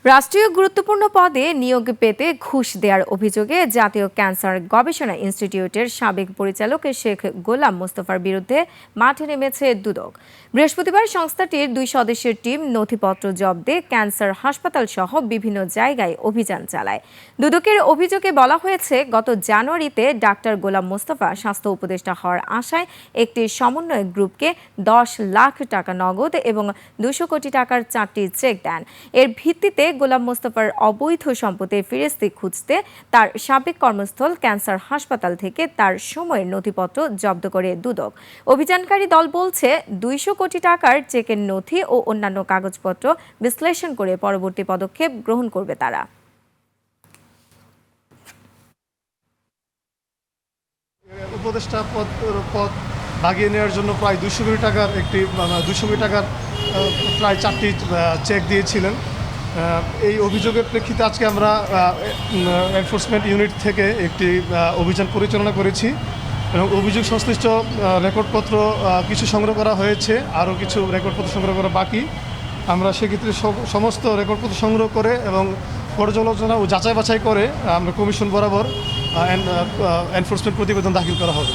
রাষ্ট্রীয় গুরুত্বপূর্ণ পদে নিয়োগ পেতে ঘুষ দেওয়ার অভিযোগে জাতীয় ক্যান্সার গবেষণা ইনস্টিটিউটের সাবেক পরিচালক শেখ গোলাম মোস্তফার বিরুদ্ধে মাঠে নেমেছে দুদক। বৃহস্পতিবার সংস্থাটির 2 সদস্যের টিম নথিপত্র জব্দে ক্যান্সার হাসপাতাল সহ বিভিন্ন জায়গায় অভিযান চালায়। দুদকের অভিযোগে বলা হয়েছে, গত জানুয়ারিতে ডাক্তার গোলাম মোস্তফা স্বাস্থ্য উপদেষ্টা হওয়ার আশায় একটি সমন্বয় গ্রুপকে 10 লাখ টাকা নগদ এবং 200 কোটি টাকার 4টি চেক দেন। এর ভিত্তিতে গোলাম মোস্তফার অবৈধ সম্পত্তির ফিরিস্তি খুঁজতে তার সাবেক কর্মস্থল ক্যান্সার হাসপাতাল থেকে তার সময়ের নথিপত্র জব্দ করে দুদক। অভিযানকারী দল বলছে, 200 কোটি টাকার চেকের নথি ও অন্যান্য কাগজপত্র বিশ্লেষণ করে পরবর্তী পদক্ষেপ গ্রহণ করবে তারা। উপদেষ্টা পদ ভাগিয়ে নেওয়ার জন্য প্রায় 200 কোটি টাকার প্রায় 4টি চেক দিয়েছিলেন। এই অভিযোগের প্রেক্ষিতে আজকে আমরা এনফোর্সমেন্ট ইউনিট থেকে একটি অভিযান পরিচালনা করেছি এবং অভিযোগ সংশ্লিষ্ট রেকর্ডপত্র কিছু সংগ্রহ করা হয়েছে, আরও কিছু রেকর্ডপত্র সংগ্রহ করা বাকি। আমরা সেক্ষেত্রে সমস্ত রেকর্ডপত্র সংগ্রহ করে এবং পর্যালোচনা ও যাচাই বাছাই করে আমরা কমিশন বরাবর এনফোর্সমেন্ট প্রতিবেদন দাখিল করা হবে।